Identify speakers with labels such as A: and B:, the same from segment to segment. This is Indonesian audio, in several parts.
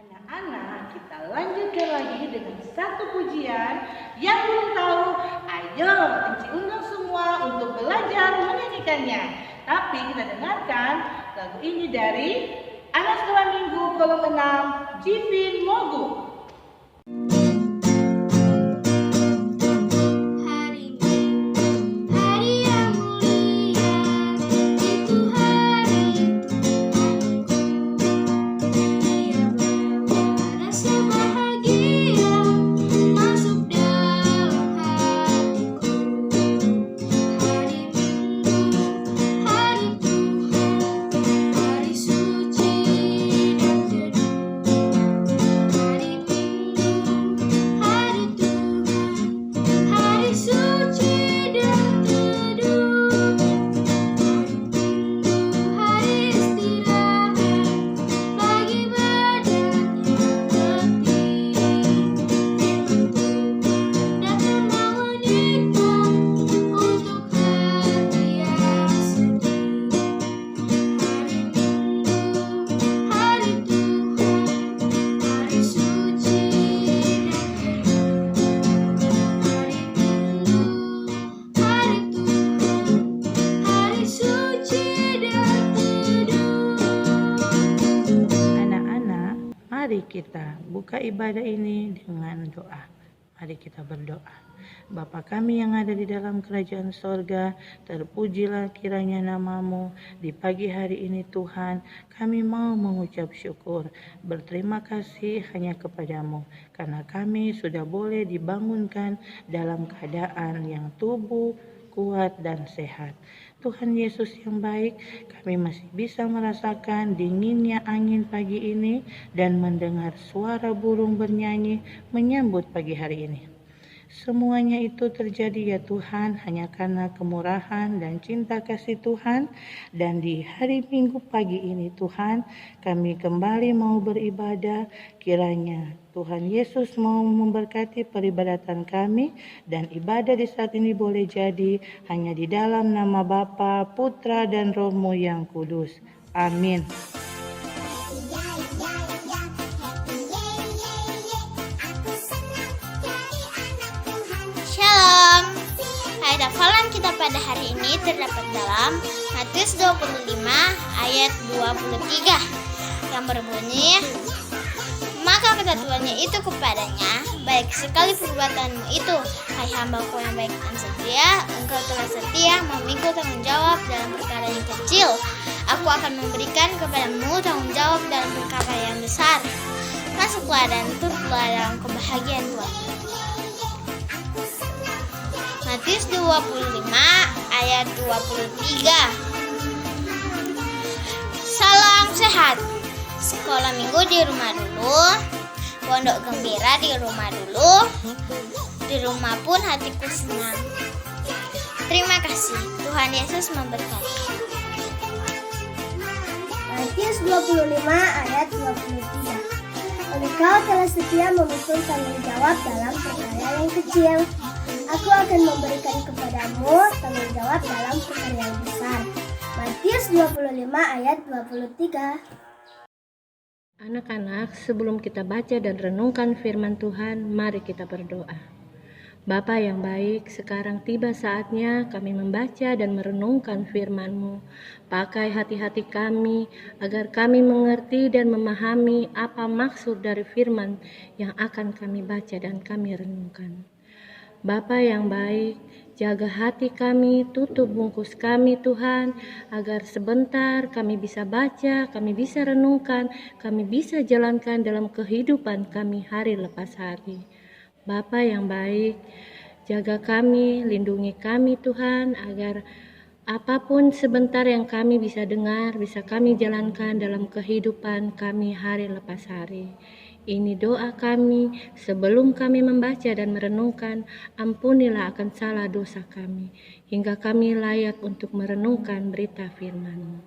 A: Anak-anak, kita lanjutkan lagi dengan satu pujian. Yang belum tahu, ayo Enci undang semua untuk belajar menyanyikannya. Tapi kita dengarkan lagu ini dari Anak Sekolah Minggu kolom 6, Jipin Mogu. Mari kita buka ibadah ini dengan doa. Mari kita berdoa. Bapa kami yang ada di dalam kerajaan sorga, terpujilah kiranya namamu. Di pagi hari ini Tuhan, kami mau mengucap syukur, berterima kasih hanya kepadamu, karena kami sudah boleh dibangunkan dalam keadaan yang tubuh, kuat dan sehat. Tuhan Yesus yang baik, kami masih bisa merasakan dinginnya angin pagi ini dan mendengar suara burung bernyanyi menyambut pagi hari ini. Semuanya itu terjadi ya Tuhan hanya karena kemurahan dan cinta kasih Tuhan. Dan di hari Minggu pagi ini Tuhan, kami kembali mau beribadah. Kiranya Tuhan Yesus mau memberkati peribadatan kami, dan ibadah di saat ini boleh jadi hanya di dalam nama Bapa, Putra dan Roh-Mu yang kudus. Amin.
B: Shalom. Ayat hafalan kita pada hari ini terdapat dalam Matius 25 ayat 23 yang berbunyi, maka kata tuannya itu kepadanya, baik sekali perbuatanmu itu, hai hambaku yang baik dan setia, engkau telah setia memikul tanggung jawab dalam perkara yang kecil, aku akan memberikan kepadamu tanggung jawab dalam perkara yang besar. Masuklah dan turutlah dalam kebahagiaan Tuhan. Matius 25 ayat 23. Salam sehat. Sekolah minggu di rumah dulu, pondok gembira di rumah dulu, di rumah pun hatiku senang. Terima kasih, Tuhan Yesus memberkati.
C: Matius 25 ayat 23. Engkau telah setia memikul tanggung jawab dalam perkara yang kecil. Aku akan memberikan kepadamu tanggung jawab dalam perkara yang besar. Matius 25 ayat 23.
A: Anak-anak, sebelum kita baca dan renungkan firman Tuhan, mari kita berdoa. Bapa yang baik, sekarang tiba saatnya kami membaca dan merenungkan firman-Mu. Pakai hati-hati kami agar kami mengerti dan memahami apa maksud dari firman yang akan kami baca dan kami renungkan. Bapa yang baik, jaga hati kami, tutup bungkus kami Tuhan, agar sebentar kami bisa baca, kami bisa renungkan, kami bisa jalankan dalam kehidupan kami hari lepas hari. Bapa yang baik, jaga kami, lindungi kami Tuhan, agar apapun sebentar yang kami bisa dengar, bisa kami jalankan dalam kehidupan kami hari lepas hari. Ini doa kami sebelum kami membaca dan merenungkan, ampunilah akan salah dosa kami, hingga kami layak untuk merenungkan berita firman-Mu.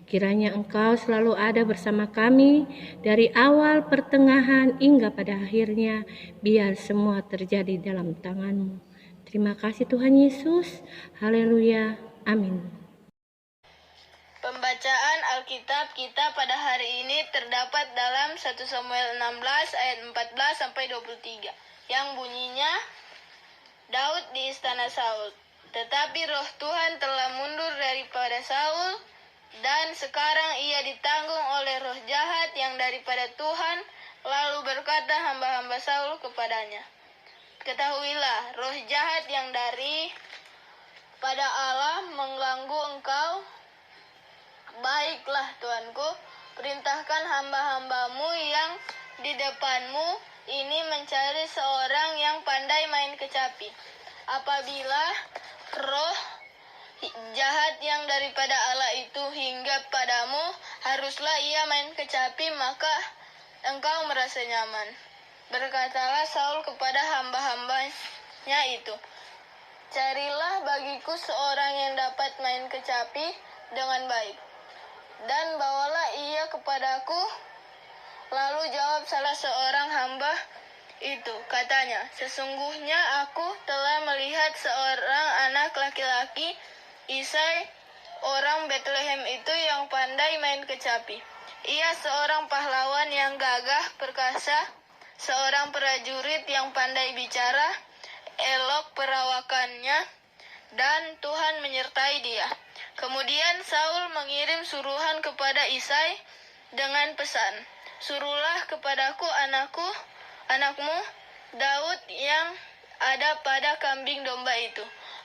A: Kiranya Engkau selalu ada bersama kami dari awal, pertengahan, hingga pada akhirnya, biar semua terjadi dalam tangan-Mu. Terima kasih Tuhan Yesus. Haleluya. Amin.
D: Pembacaan Alkitab kita pada hari ini terdapat dalam 1 Samuel 16 ayat 14-23 yang bunyinya, Daud di istana Saul. Tetapi roh Tuhan telah mundur daripada Saul, dan sekarang ia ditanggung oleh roh jahat yang daripada Tuhan. Lalu berkata hamba-hamba Saul kepadanya, ketahuilah, roh jahat yang daripada Allah mengganggu engkau. Baiklah Tuanku, perintahkan hamba-hambamu yang di depanmu ini mencari seorang yang pandai main kecapi. Apabila roh jahat yang daripada Allah itu hinggap padamu, haruslah ia main kecapi, maka engkau merasa nyaman. Berkatalah Saul kepada hamba-hambanya itu, carilah bagiku seorang yang dapat main kecapi dengan baik, dan bawalah ia kepadaku. Lalu jawab salah seorang hamba itu, katanya, sesungguhnya aku telah melihat seorang anak laki-laki Isai orang Bethlehem itu yang pandai main kecapi. Ia seorang pahlawan yang gagah perkasa, seorang prajurit yang pandai bicara, elok perawakannya, dan Tuhan menyertai dia. Kemudian Saul mengirim suruhan kepada Isai dengan pesan, suruhlah kepadaku anakmu Daud yang ada pada kambing domba itu.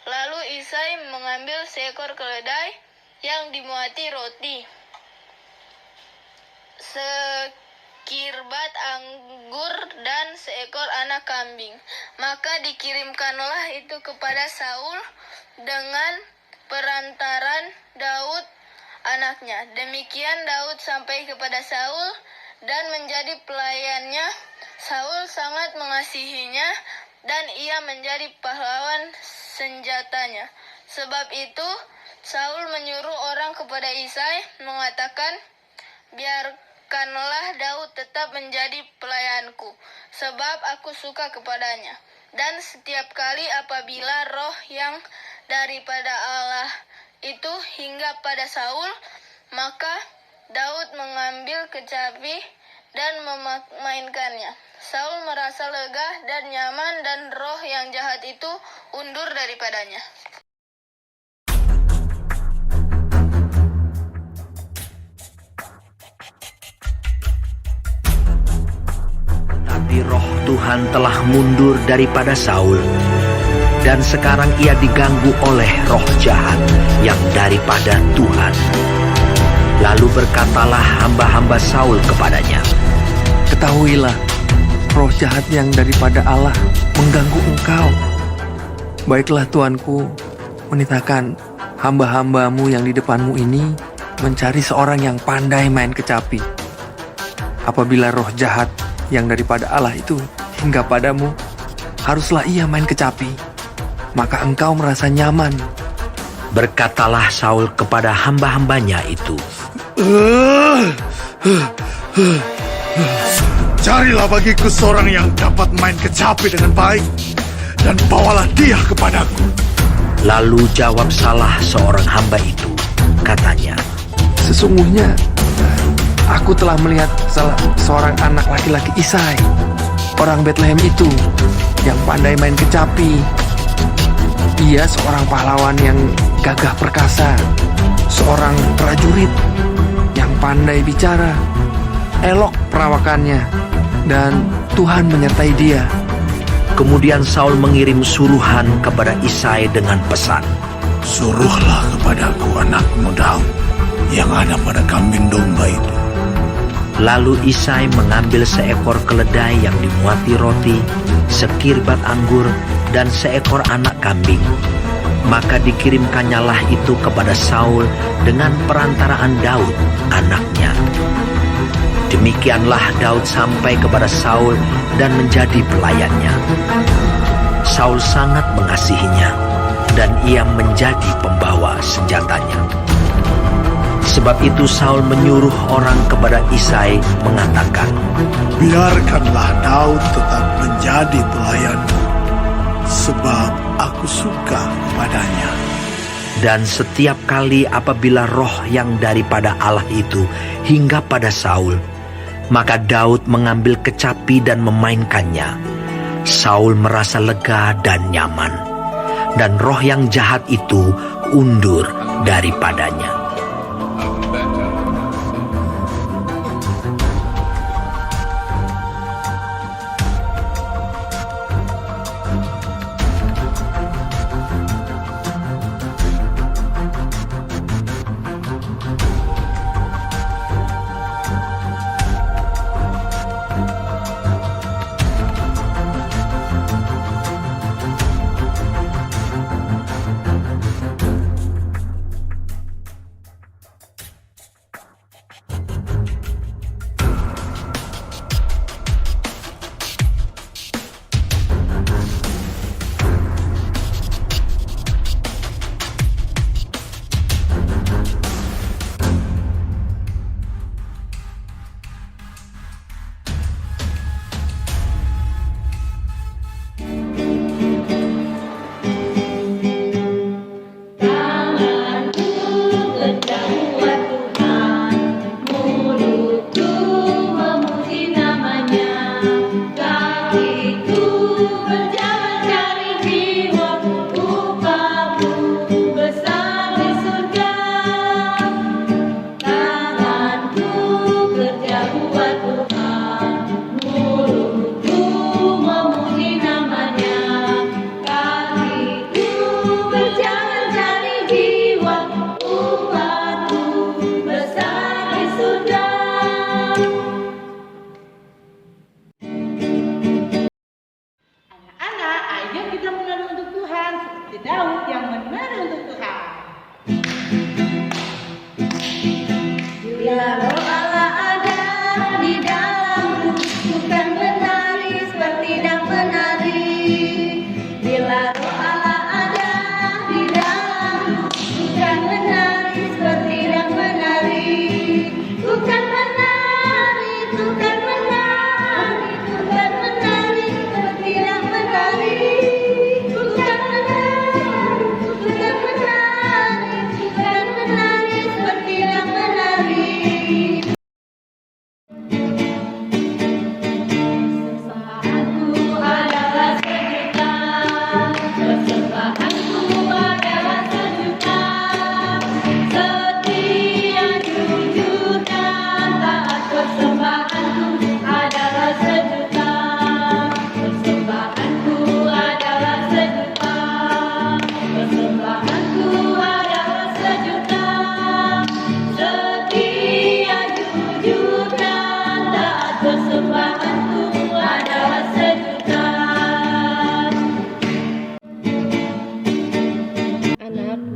D: Lalu Isai mengambil seekor keledai yang dimuati roti, sekirbat anggur, dan seekor anak kambing. Maka dikirimkanlah itu kepada Saul dengan perantaran Daud anaknya. Demikian Daud sampai kepada Saul dan menjadi pelayannya. Saul sangat mengasihinya dan ia menjadi pahlawan senjatanya. Sebab itu Saul menyuruh orang kepada Isai mengatakan, biarkanlah Daud tetap menjadi pelayanku, sebab aku suka kepadanya. Dan setiap kali apabila roh yang daripada Allah itu hinggap pada Saul, maka Daud mengambil kecapi dan memainkannya. Saul merasa lega dan nyaman, dan roh yang jahat itu undur daripadanya.
E: Tapi roh Tuhan telah mundur daripada Saul, dan sekarang ia diganggu oleh roh jahat yang daripada Tuhan. Lalu berkatalah hamba-hamba Saul kepadanya,
F: ketahuilah, roh jahat yang daripada Allah mengganggu engkau. Baiklah Tuanku, menitahkan hamba-hambamu yang di depanmu ini mencari seorang yang pandai main kecapi. Apabila roh jahat yang daripada Allah itu hingga padamu, haruslah ia main kecapi, maka engkau merasa nyaman.
E: Berkatalah Saul kepada hamba-hambanya itu,
G: Carilah bagiku seorang yang dapat main kecapi dengan baik, dan bawalah dia kepadaku.
E: Lalu jawab salah seorang hamba itu, katanya,
F: Sesungguhnya aku telah melihat seorang anak laki-laki Isai, orang Betlehem itu, yang pandai main kecapi. Ia seorang pahlawan yang gagah perkasa, seorang prajurit yang pandai bicara, elok perawakannya, dan Tuhan menyertai dia.
E: Kemudian Saul mengirim suruhan kepada Isai dengan pesan,
G: Suruhlah kepadaku anakmu Daud yang ada pada kambing domba itu.
E: Lalu Isai mengambil seekor keledai yang dimuati roti, sekirbat anggur, dan seekor anak kambing. Maka dikirimkannyalah itu kepada Saul dengan perantaraan Daud, anaknya. Demikianlah Daud sampai kepada Saul dan menjadi pelayannya. Saul sangat mengasihinya, dan ia menjadi pembawa senjatanya. Sebab itu Saul menyuruh orang kepada Isai mengatakan,
G: Biarkanlah Daud tetap menjadi pelayanmu, sebab aku suka kepadanya.
E: Dan setiap kali apabila roh yang daripada Allah itu hingga pada Saul, maka Daud mengambil kecapi dan memainkannya. Saul merasa lega dan nyaman, dan roh yang jahat itu undur daripadanya.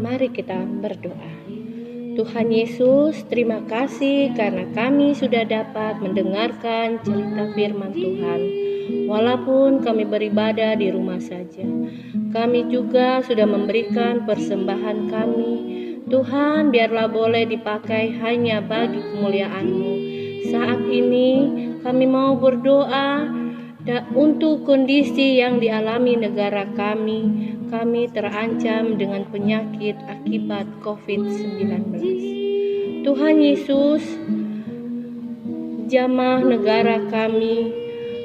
H: Mari kita berdoa. Tuhan Yesus, terima kasih karena kami sudah dapat mendengarkan cerita firman Tuhan. Walaupun kami beribadah di rumah saja, kami juga sudah memberikan persembahan kami. Tuhan, biarlah boleh dipakai hanya bagi kemuliaan-Mu. Saat ini kami mau berdoa untuk kondisi yang dialami negara kami. Kami terancam dengan penyakit akibat COVID-19. Tuhan Yesus, jamah negara kami,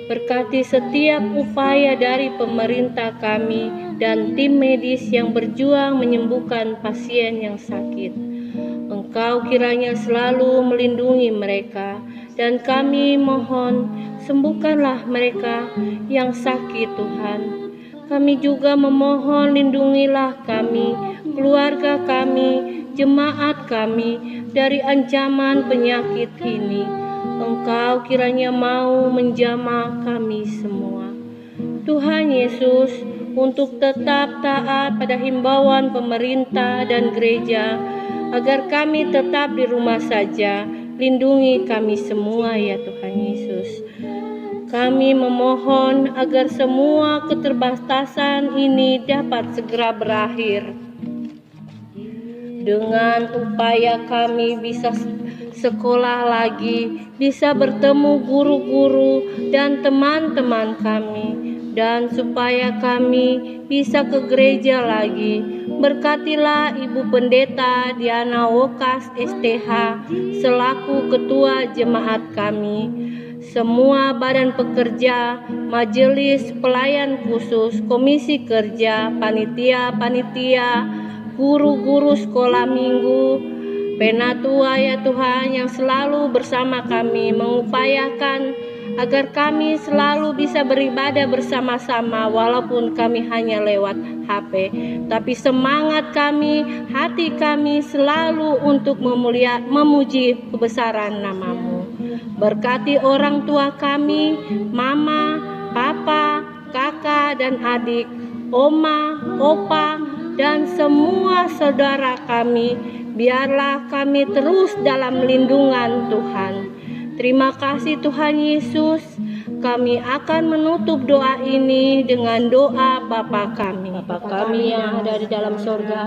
H: berkati setiap upaya dari pemerintah kami dan tim medis yang berjuang menyembuhkan pasien yang sakit. Engkau kiranya selalu melindungi mereka, dan kami mohon sembuhkanlah mereka yang sakit, Tuhan. Kami juga memohon lindungilah kami, keluarga kami, jemaat kami dari ancaman penyakit ini. Engkau kiranya mau menjamah kami semua. Tuhan Yesus, untuk tetap taat pada himbauan pemerintah dan gereja, agar kami tetap di rumah saja, lindungi kami semua ya Tuhan Yesus. Kami memohon agar semua keterbatasan ini dapat segera berakhir. Dengan upaya kami bisa sekolah lagi, bisa bertemu guru-guru dan teman-teman kami, dan supaya kami bisa ke gereja lagi. Berkatilah Ibu Pendeta Diana Wokas STH selaku Ketua Jemaat kami, semua badan pekerja, majelis pelayan khusus, komisi kerja, panitia-panitia, guru-guru sekolah minggu, penatua ya Tuhan yang selalu bersama kami, mengupayakan agar kami selalu bisa beribadah bersama-sama walaupun kami hanya lewat HP. Tapi semangat kami, hati kami selalu untuk memuji kebesaran nama-Mu. Berkati orang tua kami, mama, papa, kakak dan adik, oma, opa, dan semua saudara kami. Biarlah kami terus dalam lindungan Tuhan. Terima kasih Tuhan Yesus. Kami akan menutup doa ini dengan doa Bapa kami. Bapa kami yang ada di dalam sorga,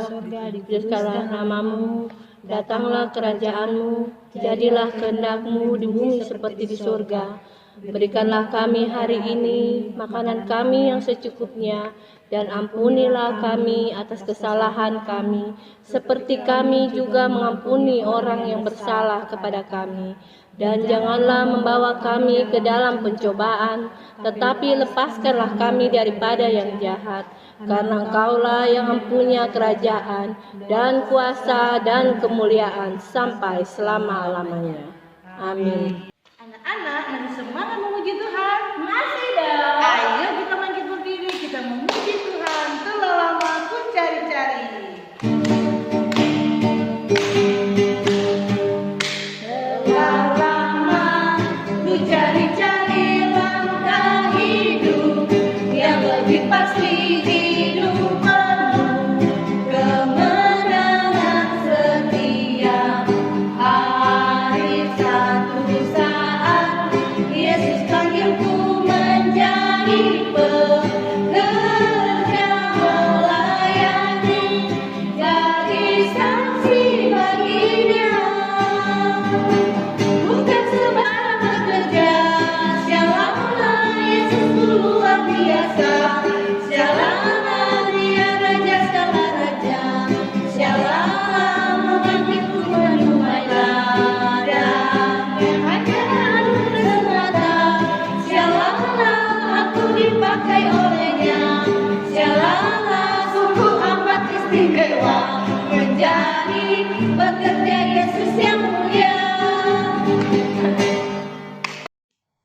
H: dikuduskanlah nama-Mu, datanglah kerajaan-Mu, jadilah kehendak-Mu di bumi seperti di sorga. Berikanlah kami hari ini makanan kami yang secukupnya, dan ampunilah kami atas kesalahan kami, seperti kami juga mengampuni orang yang bersalah kepada kami. Dan janganlah membawa kami ke dalam pencobaan, tetapi lepaskanlah kami daripada yang jahat. Karena Engkaulah yang mempunyai kerajaan, dan kuasa, dan kemuliaan, sampai selama-lamanya. Amin.
A: Anak-anak, mari semangat memuji Tuhan. Masih dong. Ayo kita bangkit berdiri, kita memuji Tuhan. Telah lama ku cari-cari. Telah lama ku cari-cari langkah hidup yang lebih pasti hidup penuh kemenangan setiap hari. Satu saat Yesus panggilku menjadi pekerja melayani, jadi saksi baginya. Bukan sembarang bekerja, sialanlah Yesus luar biasa, sialanlah Dia Raja segala raja, sialanlah membangkitku menyumbang ladang yang hanya anugerah semata, sialanlah aku dipakai olehnya, sialanlah sungguh amat istimewa menjadi pekerja Yesus yang mulia.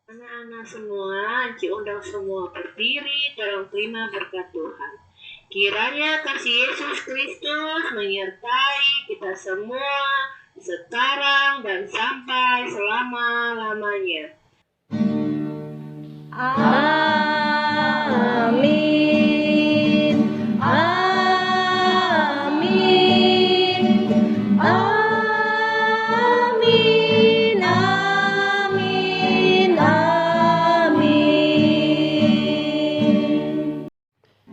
H: Anak-anak semua, diundang semua berdiri dalam terima berkat Tuhan. Kiranya kasih Yesus Kristus menyertai kita semua sekarang dan sampai selama-lamanya. Amin. Amin. Amin. Amin. Amin.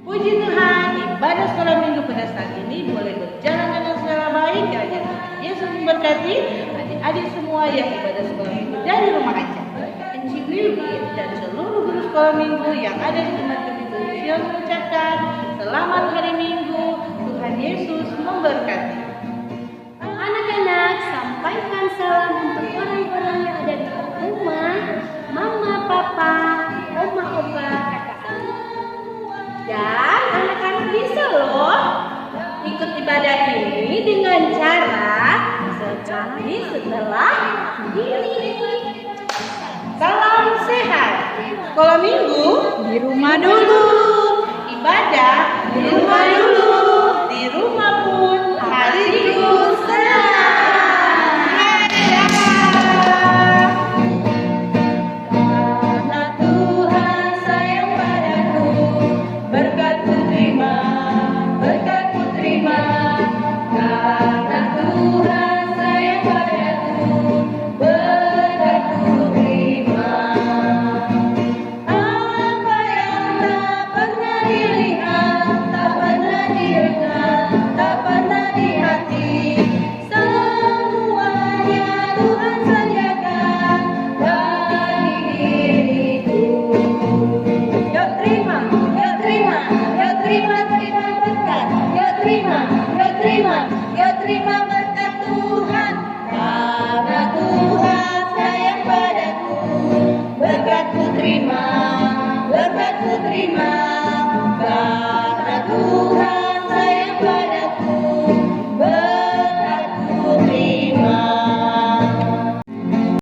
A: Puji Tuhan, ibadah sekolah minggu pada saat ini boleh berjalan dengan segala baik. Kiranya Tuhan Yesus memberkati adik-adik semua yang ibadah sekolah minggu dari rumah aja. Ciwidey dan seluruh guru sekolah minggu yang ada di tempat kami berusia mengucapkan selamat hari Minggu. Tuhan Yesus memberkati.
I: Anak-anak, sampaikan salam untuk orang-orang yang ada di rumah, mama, papa, oma, opa, kakak. Dan anak-anak bisa loh ikut ibadah ini dengan cara sekali setelah ini.
A: Salam sehat. Sekolah minggu di rumah dulu. Ibadah